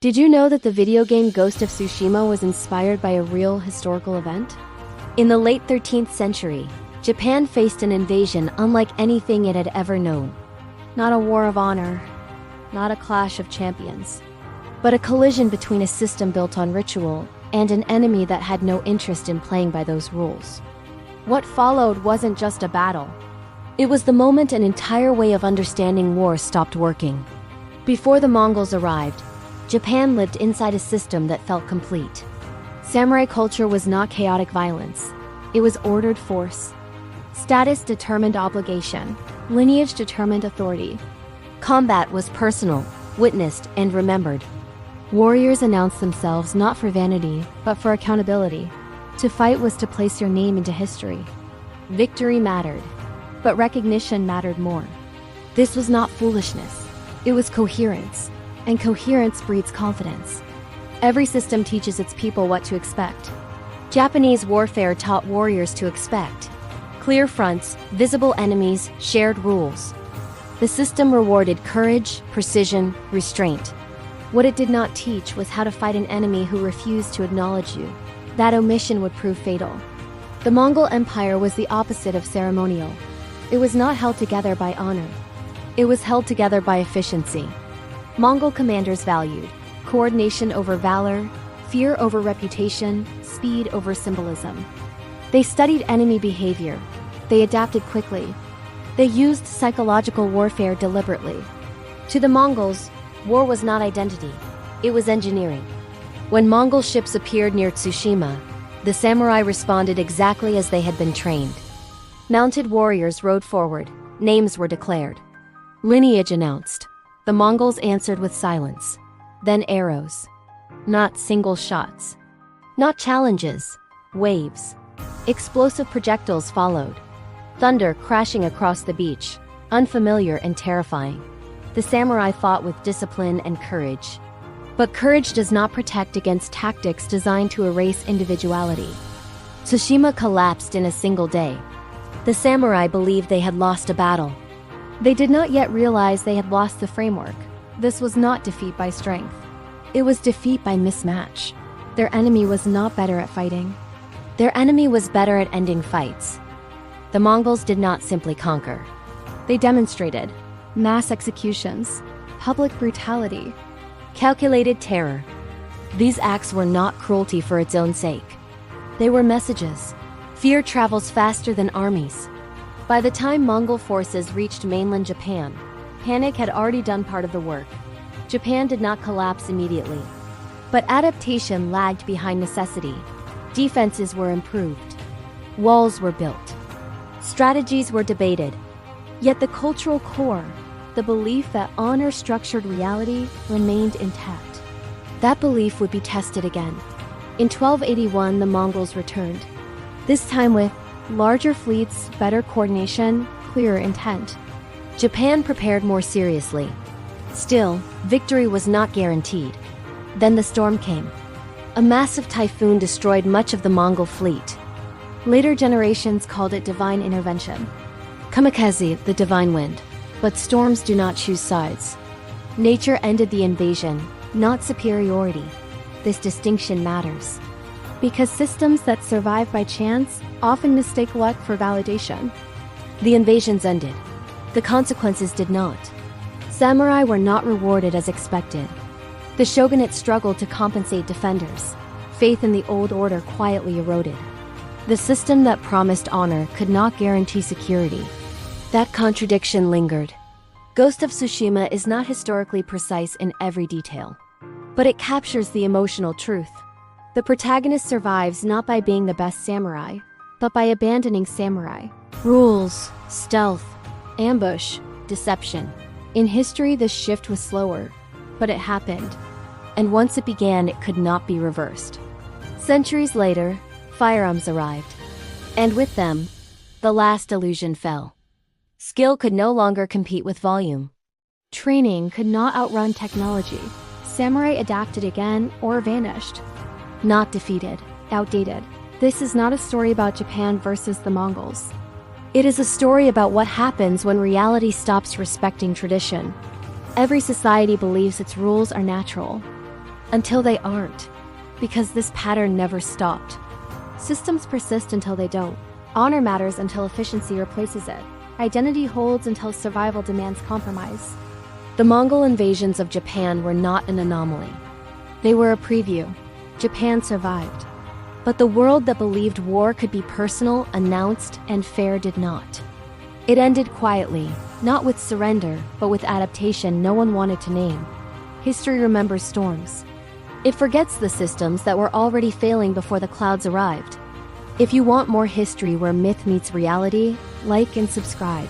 Did you know that the video game Ghost of Tsushima was inspired by a real historical event? In the late 13th century, Japan faced an invasion unlike anything it had ever known. Not a war of honor, not a clash of champions, but a collision between a system built on ritual and an enemy that had no interest in playing by those rules. What followed wasn't just a battle. It was the moment an entire way of understanding war stopped working. Before the Mongols arrived, Japan lived inside a system that felt complete. Samurai culture was not chaotic violence. It was ordered force. Status determined obligation. Lineage determined authority. Combat was personal, witnessed, and remembered. Warriors announced themselves not for vanity, but for accountability. To fight was to place your name into history. Victory mattered, but recognition mattered more. This was not foolishness. It was coherence. And coherence breeds confidence. Every system teaches its people what to expect. Japanese warfare taught warriors to expect clear fronts, visible enemies, shared rules. The system rewarded courage, precision, restraint. What it did not teach was how to fight an enemy who refused to acknowledge you. That omission would prove fatal. The Mongol Empire was the opposite of ceremonial. It was not held together by honor. It was held together by efficiency. Mongol commanders valued coordination over valor, fear over reputation, speed over symbolism. They studied enemy behavior. They adapted quickly. They used psychological warfare deliberately. To the Mongols, war was not identity. It was engineering. When Mongol ships appeared near Tsushima, the samurai responded exactly as they had been trained. Mounted warriors rode forward. Names were declared. Lineage announced. The Mongols answered with silence. Then arrows. Not single shots. Not challenges. Waves. Explosive projectiles followed. Thunder crashing across the beach. Unfamiliar and terrifying. The samurai fought with discipline and courage. But courage does not protect against tactics designed to erase individuality. Tsushima collapsed in a single day. The samurai believed they had lost a battle. They did not yet realize they had lost the framework. This was not defeat by strength. It was defeat by mismatch. Their enemy was not better at fighting. Their enemy was better at ending fights. The Mongols did not simply conquer. They demonstrated mass executions, public brutality, calculated terror. These acts were not cruelty for its own sake. They were messages. Fear travels faster than armies. By the time Mongol forces reached mainland Japan, panic had already done part of the work. Japan did not collapse immediately. But adaptation lagged behind necessity. Defenses were improved. Walls were built. Strategies were debated. Yet the cultural core, the belief that honor structured reality, remained intact. That belief would be tested again. In 1281, the Mongols returned. This time with larger fleets, better coordination, clearer intent. Japan prepared more seriously. Still, victory was not guaranteed. Then the storm came. A massive typhoon destroyed much of the Mongol fleet. Later generations called it divine intervention. Kamikaze, the divine wind. But storms do not choose sides. Nature ended the invasion, not superiority. This distinction matters. Because systems that survive by chance often mistake luck for validation. The invasions ended. The consequences did not. Samurai were not rewarded as expected. The shogunate struggled to compensate defenders. Faith in the old order quietly eroded. The system that promised honor could not guarantee security. That contradiction lingered. Ghost of Tsushima is not historically precise in every detail, but it captures the emotional truth. The protagonist survives not by being the best samurai, but by abandoning samurai. Rules, stealth, ambush, deception. In history, this shift was slower, but it happened. And once it began, it could not be reversed. Centuries later, firearms arrived. And with them, the last illusion fell. Skill could no longer compete with volume. Training could not outrun technology. Samurai adapted again or vanished. Not defeated, outdated. This is not a story about Japan versus the Mongols. It is a story about what happens when reality stops respecting tradition. Every society believes its rules are natural. Until they aren't. Because this pattern never stopped. Systems persist until they don't. Honor matters until efficiency replaces it. Identity holds until survival demands compromise. The Mongol invasions of Japan were not an anomaly. They were a preview. Japan survived. But the world that believed war could be personal, announced, and fair did not. It ended quietly, not with surrender, but with adaptation no one wanted to name. History remembers storms. It forgets the systems that were already failing before the clouds arrived. If you want more history where myth meets reality, like and subscribe.